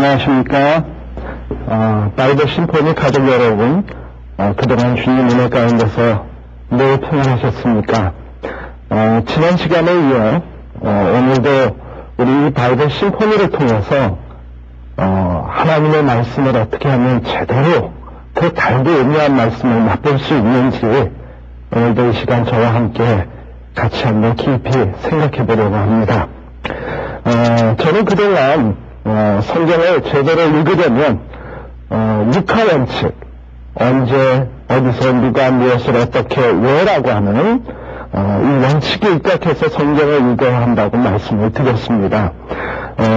안녕하십니까. 바이블 심포니 가족 여러분, 그동안 주님 은혜 가운데서 늘 평안하셨습니까? 지난 시간에 이어 오늘도 우리 바이블 심포니를 통해서 하나님의 말씀을 어떻게 하면 제대로 그 달고 의미한 말씀을 맛볼 수 있는지 오늘도 이 시간 저와 함께 같이 한번 깊이 생각해 보려고 합니다. 저는 그동안 성경을 제대로 읽으려면 육하원칙, 언제 어디서 누가 무엇을 어떻게 왜라고 하는 이 원칙에 입각해서 성경을 읽어야 한다고 말씀을 드렸습니다.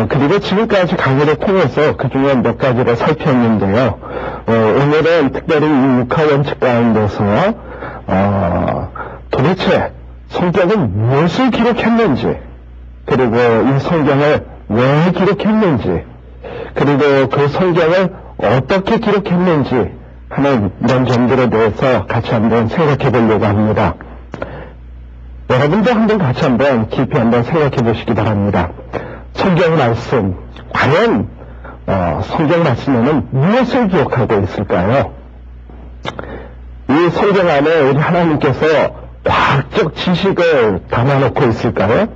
그리고 지금까지 강의를 통해서 그 중에 몇 가지를 살폈는데요. 오늘은 특별히 이 육하원칙 가운데서 도대체 성경은 무엇을 기록했는지, 그리고 이 성경을 왜 기록했는지, 그리고 그 성경을 어떻게 기록했는지 하는 이런 점들에 대해서 같이 한번 생각해 보려고 합니다. 여러분도 한번 같이 한번 깊이 한번 생각해 보시기 바랍니다. 성경 말씀, 과연 성경 말씀에는 무엇을 기록하고 있을까요? 이 성경 안에 우리 하나님께서 과학적 지식을 담아놓고 있을까요?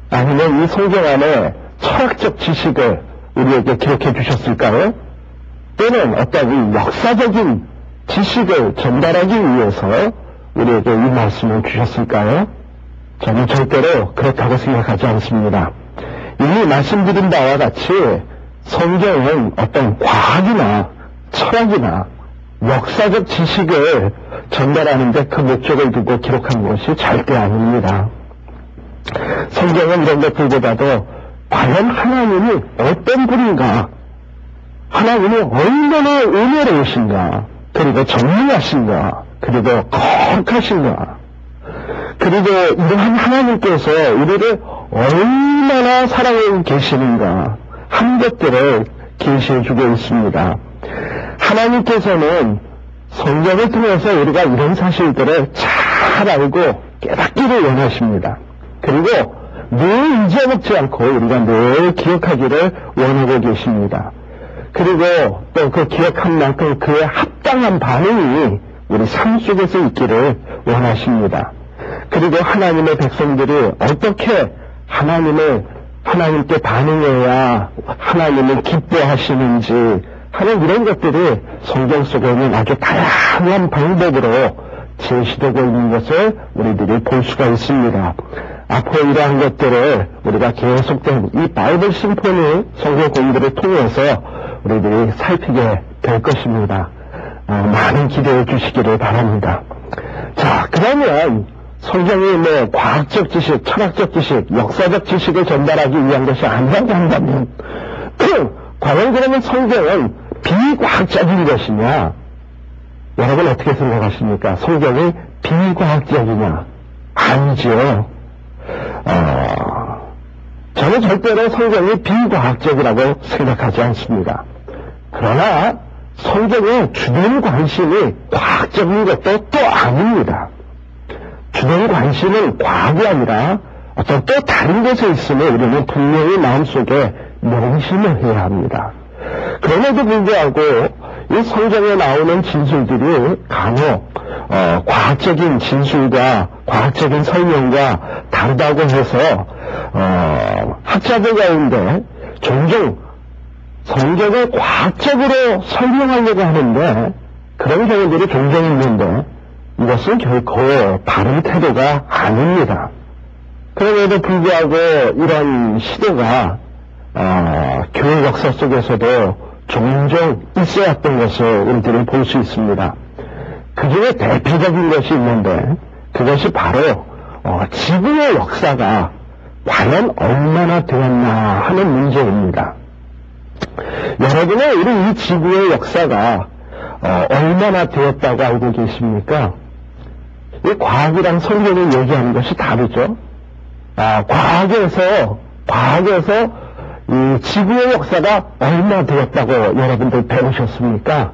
아니면 이 성경 안에 철학적 지식을 우리에게 기록해 주셨을까요? 또는 어떤 역사적인 지식을 전달하기 위해서 우리에게 이 말씀을 주셨을까요? 저는 절대로 그렇다고 생각하지 않습니다. 이미 말씀드린 바와 같이 성경은 어떤 과학이나 철학이나 역사적 지식을 전달하는 데 그 목적을 두고 기록한 것이 절대 아닙니다. 성경은 이런 것들보다도 과연 하나님이 어떤 분인가, 하나님이 얼마나 은혜로우신가, 그리고 정리하신가, 그리고 거룩하신가, 그리고 이러한 하나님께서 우리를 얼마나 사랑하고 계시는가 하는 것들을 계시해주고 있습니다. 하나님께서는 성경을 통해서 우리가 이런 사실들을 잘 알고 깨닫기를 원하십니다. 그리고 늘 잊어먹지 않고 우리가 늘 기억하기를 원하고 계십니다. 그리고 또 그 기억한 만큼 그에 합당한 반응이 우리 삶 속에서 있기를 원하십니다. 그리고 하나님의 백성들이 어떻게 하나님께 반응해야 하나님을 기뻐하시는지 하는 이런 것들이 성경 속에는 아주 다양한 방법으로 제시되고 있는 것을 우리들이 볼 수가 있습니다. 앞으로 이러한 것들을 우리가 계속된 이 바이블 심포니 성경 공부를 통해서 우리들이 살피게 될 것입니다. 많은 기대해 주시기를 바랍니다. 자, 그러면 성경이 과학적 지식, 철학적 지식, 역사적 지식을 전달하기 위한 것이 아니라고 한다면 과연 그러면 성경은 비과학적인 것이냐? 여러분 어떻게 생각하십니까? 성경이 비과학적이냐? 아니지요. 저는 절대로 성경이 비과학적이라고 생각하지 않습니다. 그러나 성경의 주된 관심이 과학적인 것도 또 아닙니다. 주된 관심은 과학이 아니라 어떤 또 다른 것에 있음을 우리는 분명히 마음속에 명심을 해야 합니다. 그럼에도 불구하고 이 성경에 나오는 진술들이 간혹 과학적인 진술과 과학적인 설명과 다르다고 해서 학자들 가운데 종종 성경을 과학적으로 설명하려고 하는데 그런 경우들이 종종 있는데 이것은 결코 바른 태도가 아닙니다. 그럼에도 불구하고 이런 시도가 교회 역사 속에서도 종종 있어왔던 것을 우리들은 볼 수 있습니다. 그 중에 대표적인 것이 있는데 그것이 바로 지구의 역사가 과연 얼마나 되었나 하는 문제입니다. 여러분은 우리 이 지구의 역사가 얼마나 되었다고 알고 계십니까? 이 과학이랑 성경이 얘기하는 것이 다르죠. 과학에서 이 지구의 역사가 얼마 되었다고 여러분들 배우셨습니까?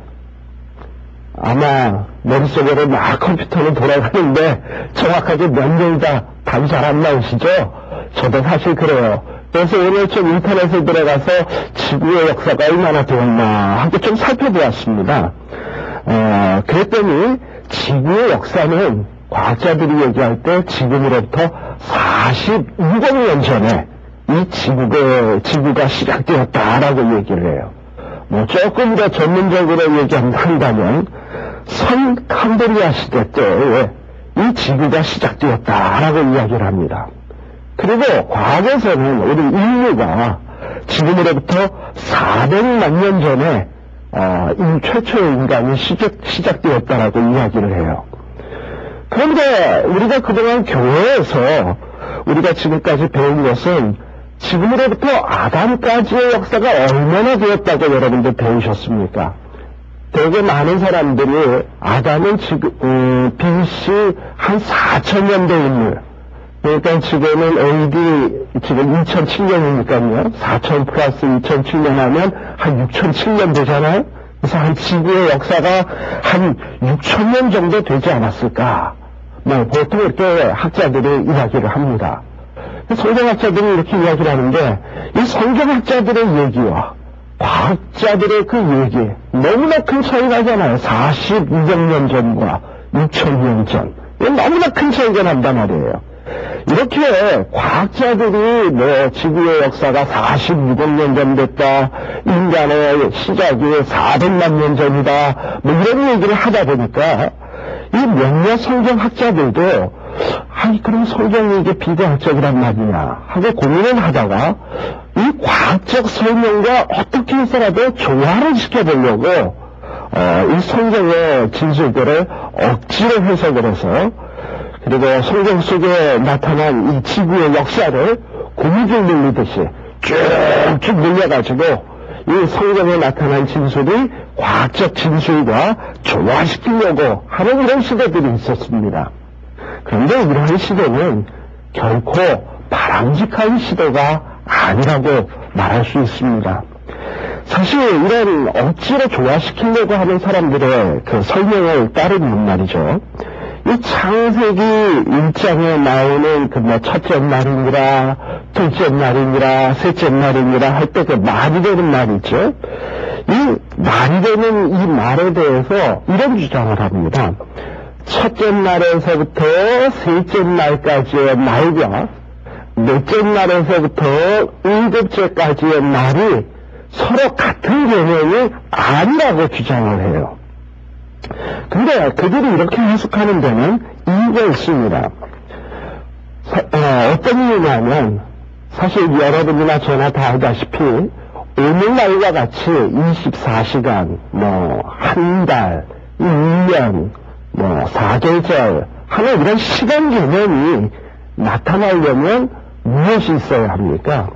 아마 머릿속으로 막 컴퓨터는 돌아가는데 정확하게 몇 년이다 답이 잘 안 나오시죠? 저도 사실 그래요. 그래서 오늘 좀 인터넷에 들어가서 지구의 역사가 얼마나 되었나 하고 좀 살펴보았습니다. 그랬더니 지구의 역사는 과학자들이 얘기할 때 지금으로부터 46억 년 전에 이 지구가 시작되었다라고 얘기를 해요. 뭐 조금 더 전문적으로 얘기한다면 선 캄브리아 시대 때에 이 지구가 시작되었다라고 이야기를 합니다. 그리고 과학에서는 우리 인류가 지금으로부터 400만 년 전에 최초의 인간이 시작되었다라고 이야기를 해요. 그런데 우리가 그동안 교회에서 우리가 지금까지 배운 것은 지금으로부터 아담까지의 역사가 얼마나 되었다고 여러분들 배우셨습니까? 되게 많은 사람들이 아담은 지금 BC 한 4000년대 인물, 그러니까 지금은 AD 지금 2007년이니까요. 4000 플러스 2007년 하면 한 6007년 되잖아요. 그래서 한 지구의 역사가 한 6000년 정도 되지 않았을까? 뭐 보통 이렇게 학자들이 이야기를 합니다. 성경학자들이 이렇게 이야기를 하는데 이 성경학자들의 얘기와 과학자들의 그 얘기 너무나 큰 차이가 나잖아요. 42억 년 전과 6,000년 전. 너무나 큰 차이가 난단 말이에요. 이렇게 과학자들이 뭐 지구의 역사가 46억 년 전 됐다, 인간의 시작이 400만 년 전이다, 뭐 이런 얘기를 하다 보니까 이 몇몇 성경학자들도 아니 그럼 성경이 이게 비과학적이란 말이냐 하고 고민을 하다가 이 과학적 설명과 어떻게 해서라도 조화를 시켜보려고 이 성경의 진술들을 억지로 해석을 해서 그리고 성경 속에 나타난 이 지구의 역사를 고무줄 늘리듯이 쭉쭉 늘려가지고 이 성경에 나타난 진술이 과학적 진술과 조화시키려고 하는 이런 시도들이 있었습니다. 그런데 이러한 시도는 결코 바람직한 시도가 아니라고 말할 수 있습니다. 사실 이런 억지로 조화시키려고 하는 사람들의 그 설명을 따르면 말이죠. 이 창세기 1장에 나오는 그 뭐 첫째 날이니라, 둘째 날이니라, 셋째 날이니라 할 때 그 말이 되는 말이죠. 이 말이 되는 이 말에 대해서 이런 주장을 합니다. 첫째 날에서부터 셋째 날까지의 날과 넷째 날에서부터 일곱째까지의 날이 서로 같은 개념이 아니라고 주장을 해요. 근데 그들이 이렇게 해석하는 데는 이유가 있습니다. 어떤 이유냐면 사실 여러분이나 저나 다 알다시피 오늘날과 같이 24시간, 뭐 한 달, 1년, 뭐 4계절 하는 이런 시간 개념이 나타나려면 무엇이 있어야 합니까?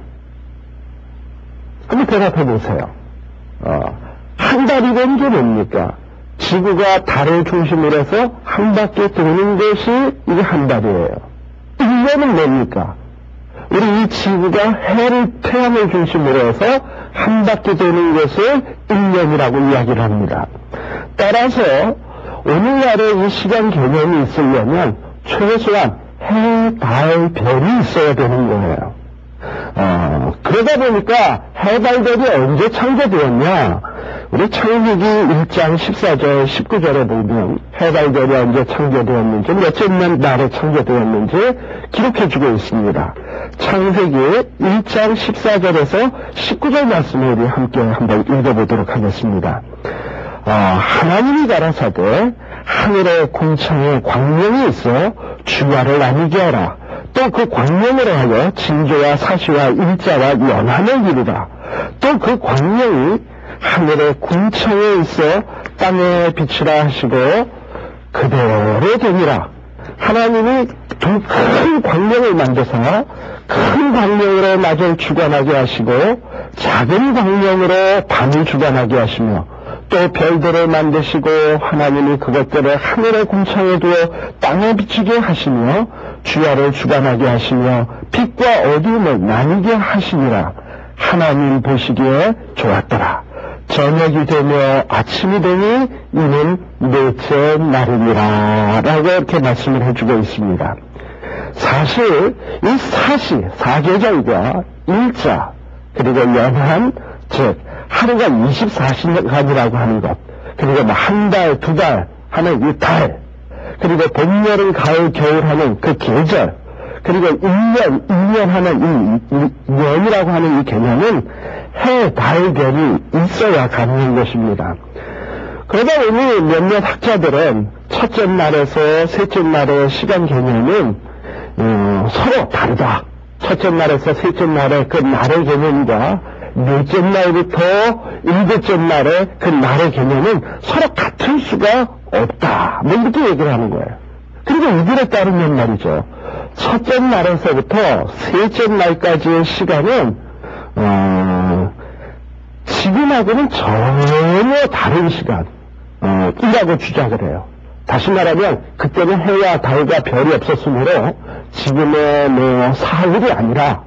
한번 대답해 보세요. 한 달이라는 게 뭡니까? 지구가 달을 중심으로 해서 한 바퀴 도는 것이 이게 한 달이에요. 1년은 뭡니까? 우리 이 지구가 태양을 중심으로 해서 한 바퀴 도는 것을 1년이라고 이야기를 합니다. 따라서 오늘날의 이 시간 개념이 있으려면 최소한 해, 달, 별이 있어야 되는 거예요. 그러다 보니까 해, 달, 별이 언제 창조되었냐? 우리 창세기 1장 14절, 19절에 보면 해, 달, 별이 언제 창조되었는지, 몇째 날에 창조되었는지 기록해주고 있습니다. 창세기 1장 14절에서 19절 말씀을 우리 함께 한번 읽어보도록 하겠습니다. 하나님이 가라사대 하늘의 궁창에 광명이 있어 주야를 나뉘게 하라. 또 그 광명으로 하여 징조와 사시와 일자와 연함을 이루라. 또 그 광명이 하늘의 궁창에 있어 땅에 비추라 하시고 그대로 되니라. 하나님이 두 큰 광명을 만드사 큰 광명으로 낮을 주관하게 하시고 작은 광명으로 밤을 주관하게 하시며 또 별들을 만드시고 하나님이 그것들을 하늘의 궁창에 두어 땅에 비추게 하시며 주야를 주관하게 하시며 빛과 어두움을 나뉘게 하시니라. 하나님 보시기에 좋았더라. 저녁이 되며 아침이 되니 이는 넷째 날이니라 라고 이렇게 말씀을 해주고 있습니다. 사실 이 사계절과 일자, 그리고 연한, 즉 하루가 24시간이라고 하는 것, 그리고 뭐 한 달, 두 달 하는 이 달, 그리고 봄, 여름, 가을, 겨울 하는 그 계절, 그리고 1년 하는 이 년이라고 하는 이 개념은 해, 달, 별이 있어야 가능한 것입니다. 그러다 보니 몇몇 학자들은 첫째 날에서 셋째 날의 시간 개념은 서로 다르다. 첫째 날에서 셋째 날의 그 날의 개념과 넷째 날부터 일곱째 날의 그 날의 개념은 서로 같을 수가 없다. 뭐 이렇게 얘기를 하는 거예요. 그리고 이들에 따르면 말이죠. 첫째 날에서부터 셋째 날까지의 시간은 지금하고는 전혀 다른 시간이라고 주장을 해요. 다시 말하면 그때는 해와 달과 별이 없었으므로 지금의 뭐 사흘이 아니라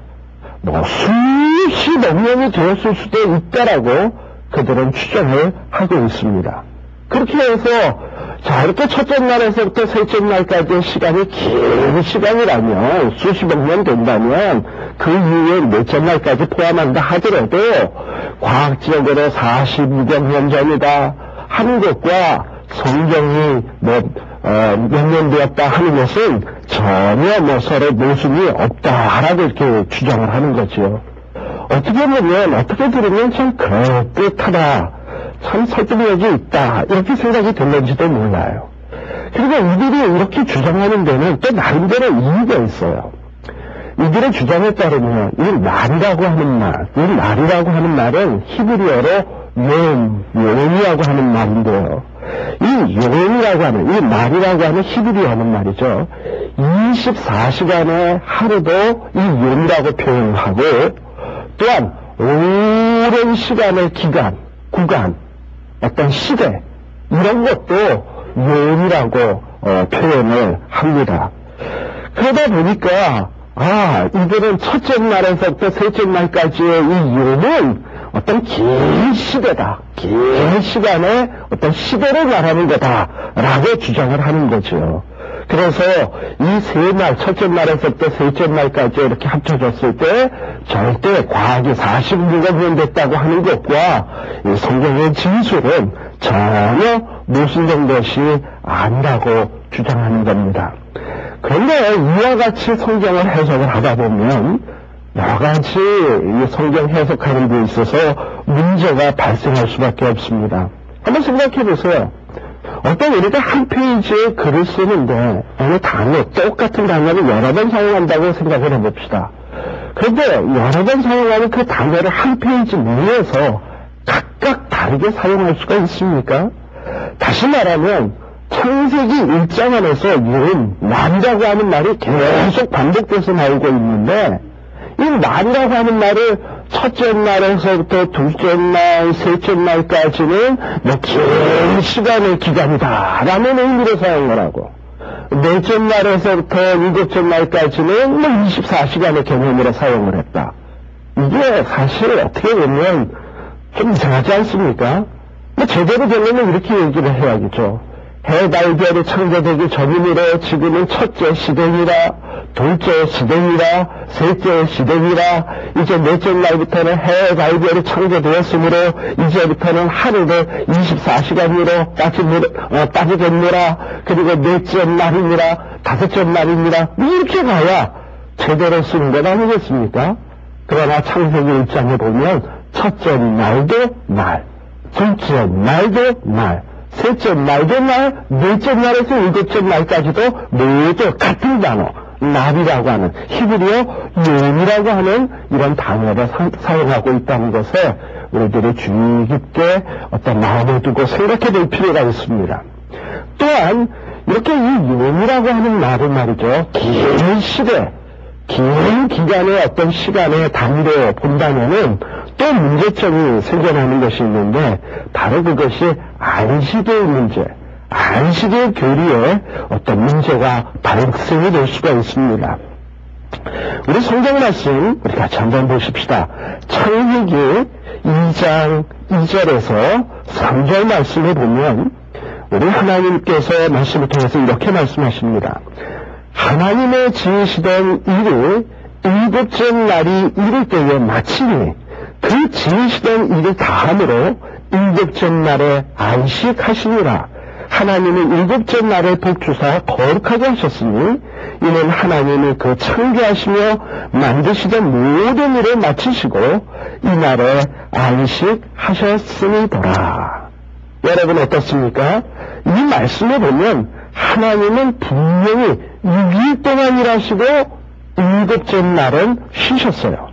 뭐 수십억 년이 되었을 수도 있다라고 그들은 추정을 하고 있습니다. 그렇게 해서 자, 이렇게 첫째 날에서부터 셋째 날까지의 시간이 긴 시간이라면 수십억 년 된다면 그 이후에 넷째 날까지 포함한다 하더라도 과학적으로 42억 년 전이다 하는 것과 성경이 몇 년 되었다 하는 것은 전혀 뭐 서로 모순이 없다라고 이렇게 주장을 하는 거죠. 어떻게 보면, 어떻게 들으면 참 그럴듯하다, 참 설득력이 있다, 이렇게 생각이 들는지도 몰라요. 그리고 이들이 이렇게 주장하는 데는 또 나름대로 이유가 있어요. 이들의 주장에 따르면 이 날이라고 하는 말, 이 날이라고 하는 말은 히브리어로 용이라고 하는 말인데요. 이 용이라고 하는, 이 날이라고 하는 히브리어는 말이죠. 24시간의 하루도 이 용이라고 표현하고, 또한 오랜 시간의 기간, 구간, 어떤 시대, 이런 것도 용이라고 표현을 합니다. 그러다 보니까 이들은 첫째 날에서부터 셋째 날까지의 이 용은 어떤 긴 시대다, 긴 시간의 어떤 시대를 말하는 거다라고 주장을 하는 거죠. 그래서 이 세 날, 첫째 날에서부터 셋째 날까지 이렇게 합쳐졌을 때 절대 과학이 46억 년 됐다고 하는 것과 이 성경의 진술은 전혀 모순된 것이 아니라고 주장하는 겁니다. 그런데 이와 같이 성경을 해석을 하다 보면 여러 가지 성경 해석하는 데 있어서 문제가 발생할 수밖에 없습니다. 한번 생각해 보세요. 어떤 우리가 한 페이지에 글을 쓰는데 어느 단어, 똑같은 단어를 여러 번 사용한다고 생각을 해봅시다. 그런데 여러 번 사용하는 그 단어를 한 페이지 내에서 각각 다르게 사용할 수가 있습니까? 다시 말하면 창세기 1장 안에서 이런 날이라고 하는 말이 계속 반복돼서 나오고 있는데 이 날이라고 하는 말을 첫째 날에서부터 둘째 날, 셋째 날까지는 뭐 긴 시간의 기간이다 라는 의미로 사용을 하고, 넷째 날에서부터 일곱째 날까지는 뭐 24시간의 개념으로 사용을 했다. 이게 사실 어떻게 보면 좀 이상하지 않습니까? 뭐 제대로 되려면 이렇게 얘기를 해야겠죠. 해, 달, 별이 창조되기 전이므로 지금은 첫째 시대니라, 둘째 시대니라, 셋째 시대니라, 이제 넷째 날부터는 해, 달, 별이 창조되었으므로 이제부터는 하루를 24시간으로 따지겠노라, 그리고 넷째 날이니라, 다섯째 날이니라, 이렇게 가야 제대로 쓰는 것 아니겠습니까? 그러나 창세기 1장에 보면 첫째 날도 날, 둘째 날도 날, 셋째 날도 날, 넷째 날에서 일곱째 날까지도 모두 같은 단어, 날이라고 하는, 히브리어 용이라고 하는 이런 단어를 사용하고 있다는 것에 우리들이 주의 깊게 어떤 마음을 두고 생각해 볼 필요가 있습니다. 또한 이렇게 이 용이라고 하는 말은 말이죠, 긴 시대, 긴 기간의 어떤 시간의 단위로 본다면은 또 문제점이 생겨나는 것이 있는데, 바로 그것이 안식의 문제, 안식의 교리에 어떤 문제가 발생이 될 수가 있습니다. 우리 성경 말씀 우리 같이 한번 보십시다. 창세기 2장 2절에서 3절 말씀을 보면 우리 하나님께서 말씀을 통해서 이렇게 말씀하십니다. 하나님의 지으시던 일을 일곱째 날이 이를 때에 마치니 그 지으시던 일을 다함으로 일곱째 날에 안식하시니라. 하나님은 일곱째 날에 복주사 거룩하게 하셨으니 이는 하나님이 그 창조하시며 만드시던 모든 일을 마치시고 이 날에 안식하셨으니더라. 여러분 어떻습니까? 이 말씀을 보면 하나님은 분명히 6일 동안 일하시고 일곱째 날은 쉬셨어요.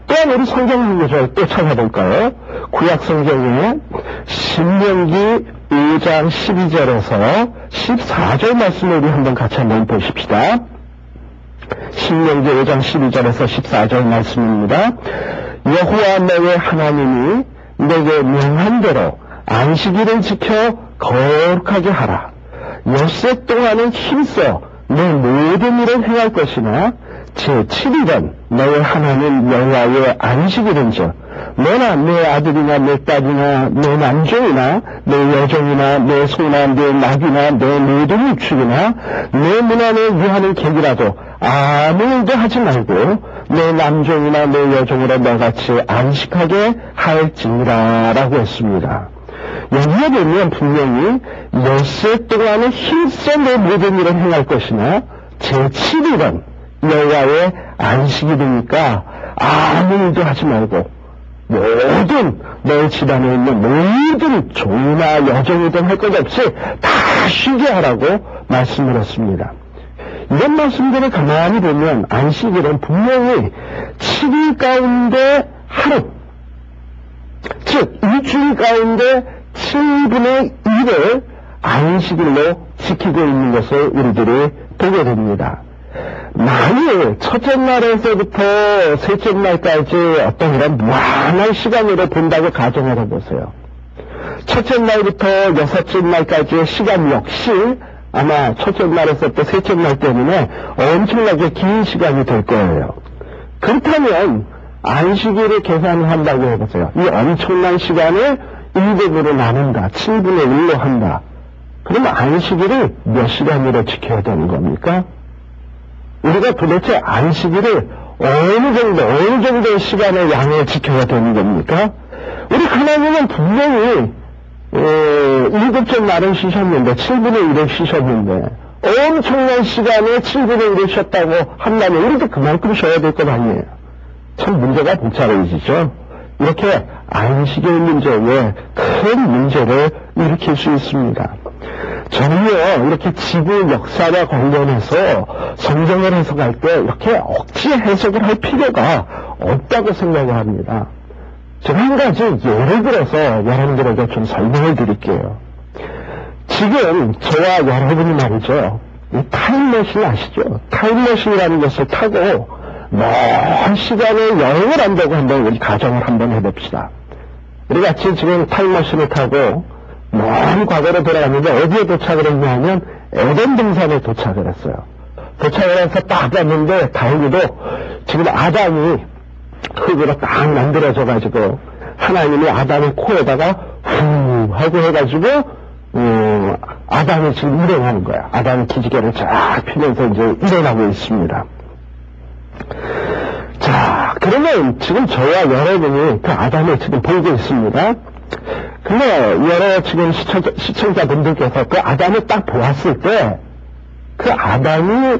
또한 우리 성경 구절 또 찾아볼까요? 구약 성경에 신명기 5장 12절에서 14절 말씀을 우리 한번 같이 한번 보십시다. 신명기 5장 12절에서 14절 말씀입니다. 여호와 너의 하나님이 내게 명한 대로 안식일을 지켜 거룩하게 하라. 엿새 동안은 힘써 내 모든 일을 행할 것이나 제7일은 너의 하나님 여호와의 안식일인즉 너나 내 아들이나 내 딸이나 내 남종이나 내 여종이나 내 소나 내 낙이나 내 모든 육축이나 내 문 안에 유하는 객이라도 아무 일도 하지 말고 내 남종이나 내 여종으로 너같이 안식하게 할지니라 라고 했습니다. 여기에 보면 분명히 엿새 동안은 힘써 내 모든 일을 행할 것이나 제7일은 여호와의 안식일이니까 아무 일도 하지 말고 모든 너의 집안에 있는 모든 종이나 여종이든 할 것 없이 다 쉬게 하라고 말씀을 했습니다. 이런 말씀들을 가만히 보면 안식일은 분명히 7일 가운데 하루, 즉 일주일 가운데 7분의 1을 안식일로 지키고 있는 것을 우리들이 보게 됩니다. 만일 첫째 날에서부터 셋째 날까지 어떤 이런 무한한 시간으로 본다고 가정을 해보세요. 첫째 날부터 여섯째 날까지의 시간 역시 아마 첫째 날에서부터 셋째 날 때문에 엄청나게 긴 시간이 될 거예요. 그렇다면 안식일을 계산한다고 해보세요. 이 엄청난 시간을 1급으로 나눈다. 7분의 1로 한다. 그러면 안식일을 몇 시간으로 지켜야 되는 겁니까? 우리가 도대체 안식일을 어느 정도의 시간의 양을 지켜야 되는 겁니까? 우리 하나님은 분명히 일곱째 날은 쉬셨는데 7분의 1을 쉬셨는데 엄청난 시간에 7분의 1을 쉬었다고 한다면 우리도 그만큼 쉬어야 될 것 아니에요. 참 문제가 복잡해지죠. 이렇게 안식일 문제에 큰 문제를 일으킬 수 있습니다. 저는요, 이렇게 지구 역사와 관련해서 성경을 해석할 때 이렇게 억지 해석을 할 필요가 없다고 생각을 합니다. 제가 한 가지 예를 들어서 여러분들에게 좀 설명을 드릴게요. 지금 저와 여러분이 말이죠, 이 타임머신 아시죠? 타임머신이라는 것을 타고 먼 시간에 여행을 한다고 한번 우리 가정을 한번 해봅시다. 우리 같이 지금 타임머신을 타고 먼 과거로 돌아갔는데 어디에 도착을 했냐면 에덴 동산에 도착을 했어요. 도착을 해서 딱 봤는데 다행히도 지금 아담이 흙으로 딱 만들어져가지고 하나님이 아담의 코에다가 후 하고 해가지고 아담이 지금 일어나는 거야. 아담이 기지개를 쫙 피면서 이제 일어나고 있습니다. 자, 그러면 지금 저와 여러분이 그 아담을 지금 보고 있습니다. 근데 여러 지금 시청자분들께서 그 아담을 딱 보았을 때 그 아담이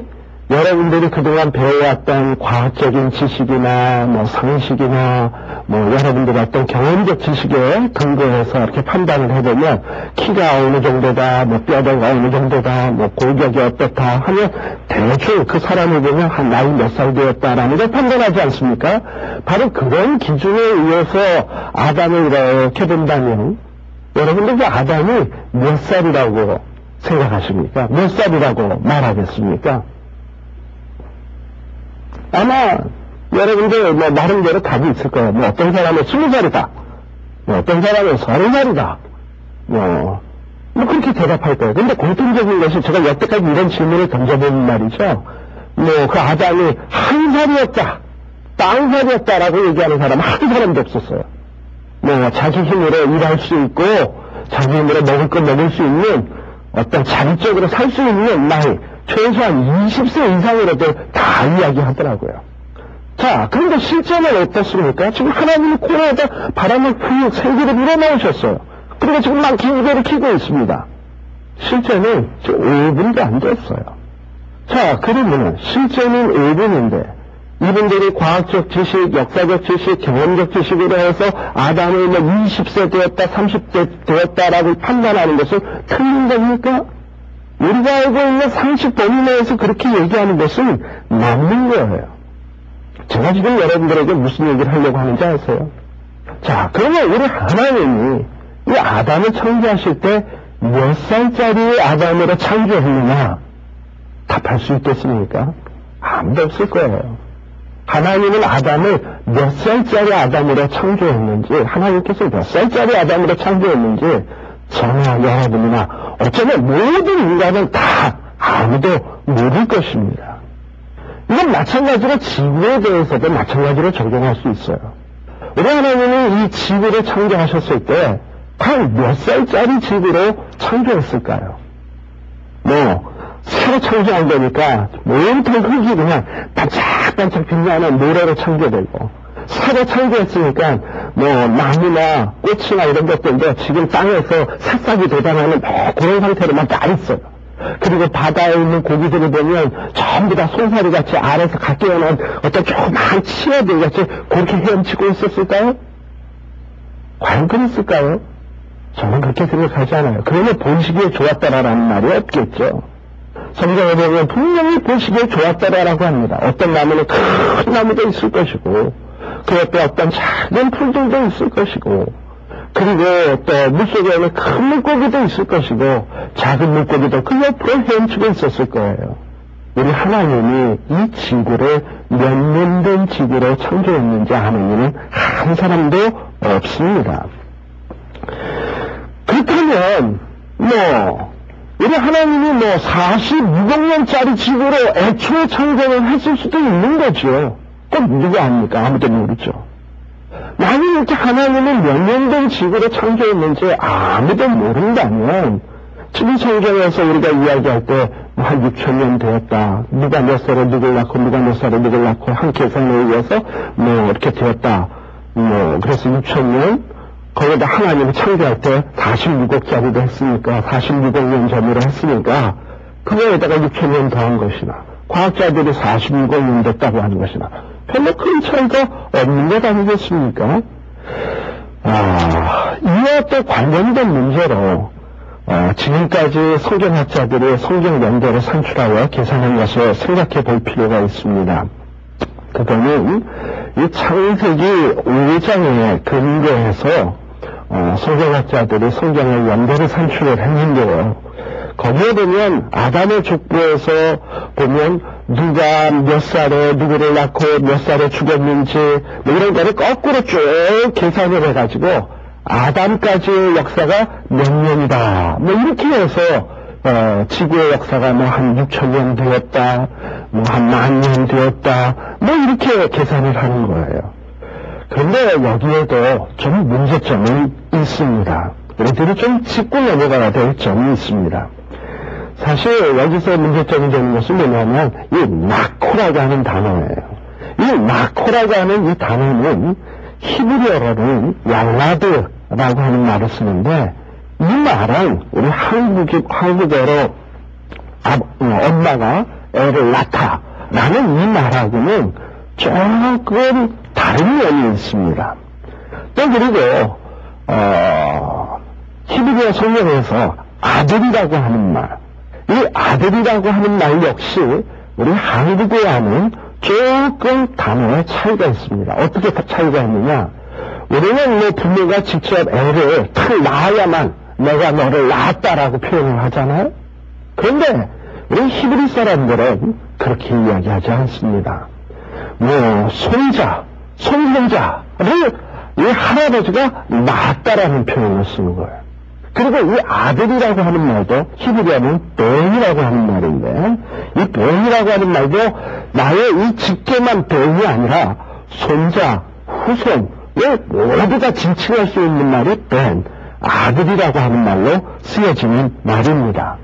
여러분들이 그동안 배워왔던 과학적인 지식이나 뭐 상식이나 뭐 여러분들의 어떤 경험적 지식에 근거해서 이렇게 판단을 해보면 키가 어느 정도다, 뭐 뼈대가 어느 정도다, 뭐 골격이 어떻다 하면 대충 그 사람을 보면 한 나이 몇 살 되었다라는 걸 판단하지 않습니까? 바로 그런 기준에 의해서 아담을 이렇게 본다면 여러분들 그 아담이 몇 살이라고 생각하십니까? 몇 살이라고 말하겠습니까? 아마 여러분들 뭐 나름대로 답이 있을 거예요. 뭐 어떤 사람은 20살이다. 뭐 어떤 사람은 30살이다. 뭐 그렇게 대답할 거예요. 근데 공통적인 것이 제가 여태까지 이런 질문을 던져본 말이죠. 뭐 그 아담이 1살이었다. 50살이었다라고 얘기하는 사람은 한 사람도 없었어요. 뭐 자기 힘으로 일할 수 있고 자기 힘으로 먹을 거 먹을 수 있는 어떤 자기적으로 살 수 있는 나이 최소한 20세 이상으로도 다 이야기하더라고요. 자, 그런데 실제는 어떻습니까? 지금 하나님이 코너에다 바람을 휙 세기를 밀어넣으셨어요. 그리고 지금 막 기계를 켜고 있습니다. 실제는 지금 5분도 안 됐어요. 자, 그러면 실제는 5분인데 이분들이 과학적 지식, 역사적 지식, 경험적 지식으로 해서 아담을 20세 되었다, 30세 되었다라고 판단하는 것은 틀린 겁니까? 우리가 알고 있는 상식 범위 내에서 그렇게 얘기하는 것은 맞는 거예요. 제가 지금 여러분들에게 무슨 얘기를 하려고 하는지 아세요? 자, 그러면 우리 하나님이 이 아담을 창조하실 때 몇 살짜리 아담으로 창조했느냐? 답할 수 있겠습니까? 아무도 없을 거예요. 하나님은 아담을 몇 살짜리 아담으로 창조했는지, 하나님께서 몇 살짜리 아담으로 창조했는지 저나 여러분이나 어쩌면 모든 인간은 다 아무도 모를 것입니다. 이건 마찬가지로 지구에 대해서도 마찬가지로 적용할 수 있어요. 우리 하나님이 이 지구를 창조하셨을 때 과연 몇 살짜리 지구로 창조했을까요? 새로 창조한 거니까 온통 흙이 그냥 반짝반짝 빛나는 모래로 창조되고, 새로 창조했으니까 나무나 꽃이나 이런 것들도 지금 땅에서 새싹이 돋아나는 그런 상태로만 다 있어요. 그리고 바다에 있는 고기들을 보면 전부 다 송사리 같이 아래서 갓 깨어난 어떤 조그만 치어들 같이 그렇게 헤엄치고 있었을까요? 과연 그랬을까요? 저는 그렇게 생각하지 않아요. 그러면 보시기에 좋았다라는 말이 없겠죠. 성경에 보면 분명히 보시기에 좋았다라고 합니다. 어떤 나무는 큰 나무도 있을 것이고, 그 옆에 어떤 작은 풀들도 있을 것이고, 그리고 또 물속에는 큰 물고기도 있을 것이고, 작은 물고기도 그 옆으로 헤엄치고 있었을 거예요. 우리 하나님이 이 지구를 몇 년 된 지구로 창조했는지 아는 이는 한 사람도 없습니다. 그렇다면 우리 하나님이 46억 년짜리 지구로 애초에 창조를 했을 수도 있는 거죠. 꼭 누가 압니까? 아무도 모르죠. 만약 이렇게 하나님은 몇 년 된 지구로 창조했는지 아무도 모른다면 지금 성경에서 우리가 이야기할 때 한 6천 년 되었다, 누가 몇 살에 누굴 낳고 누가 몇 살에 누굴 낳고 한 계산에 의해서 이렇게 되었다, 그래서 6천 년, 거기다 하나님이 창조할 때 46억짜리도 했으니까 46억 년 전으로 했으니까 그거에다가 6천 년 더한 것이나 과학자들이 46억 년 됐다고 하는 것이나 별로 큰 차이가 없는 것 아니겠습니까? 이와 또 관련된 문제로 지금까지 성경학자들이 성경 연대를 산출하여 계산한 것을 생각해 볼 필요가 있습니다. 그거는 이 창세기 5장에 근거해서 성경학자들이 성경의 연대를 산출을 했는데요. 거기에 보면 아담의 족보에서 보면 누가 몇 살에 누구를 낳고 몇 살에 죽었는지 이런 거를 거꾸로 쭉 계산을 해가지고 아담까지의 역사가 몇 년이다 이렇게 해서 지구의 역사가 한 6천 년 되었다, 한 10,000년 되었다, 이렇게 계산을 하는 거예요. 그런데 여기에도 좀 문제점이 있습니다. 우리들이 좀 짚고 넘어가야 될 점이 있습니다. 사실 여기서 문제점이 되는 것은 뭐냐면 이 나코라고 하는 단어예요. 이 나코라고 하는 이 단어는 히브리어로는 얄라드라고 하는 말을 쓰는데, 이 말은 우리 한국어로 엄마가 애를 낳다라는 이 말하고는 조금 다른 면이 있습니다. 또 그리고 히브리어 성경에서 아들이라고 하는 말, 이 아들이라고 하는 말 역시 우리 한국어와는 조금 단어의 차이가 있습니다. 어떻게 차이가 있느냐? 우리는 부모가 직접 애를 낳아야만 내가 너를 낳았다라고 표현을 하잖아요. 그런데 우리 히브리 사람들은 그렇게 이야기하지 않습니다. 손자를 이 할아버지가 낳았다라는 표현을 쓰는 거예요. 그리고 이 아들이라고 하는 말도 히브리어는 벤이라고 하는 말인데, 이 벤이라고 하는 말도 나의 이 직계만 벤이 아니라 손자, 후손, 모두가 지칭할 수 있는 말이 벤, 아들이라고 하는 말로 쓰여지는 말입니다.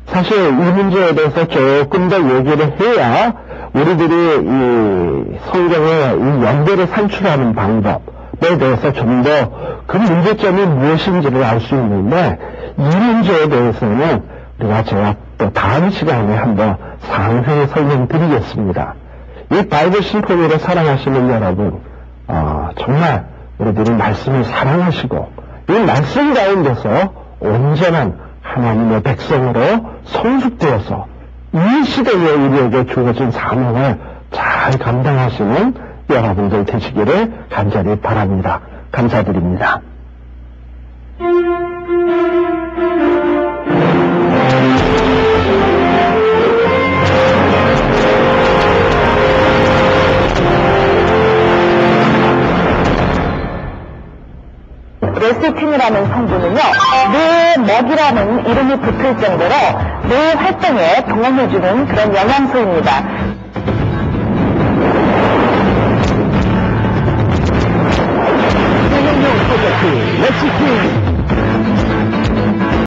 사실 이 문제에 대해서 조금 더 얘기를 해야 우리들이 이 성경의 이 연대를 산출하는 방법에 대해서 좀 더 그 문제점이 무엇인지를 알 수 있는데, 이 문제에 대해서는 제가 또 다음 시간에 한번 상세히 설명드리겠습니다. 이 바이블 심포니를 사랑하시는 여러분, 정말 우리들이 말씀을 사랑하시고 이 말씀 가운데서 온전한 하나님의 백성으로 성숙되어서 이 시대에 우리에게 주어진 사명을 잘 감당하시는 여러분들 되시기를 간절히 바랍니다. 감사드립니다. 레스틴이라는 성분은요, 뇌의 먹이라는 이름이 붙을 정도로 뇌 활동에 도움해주는 그런 영양소입니다. 프로젝트 레시피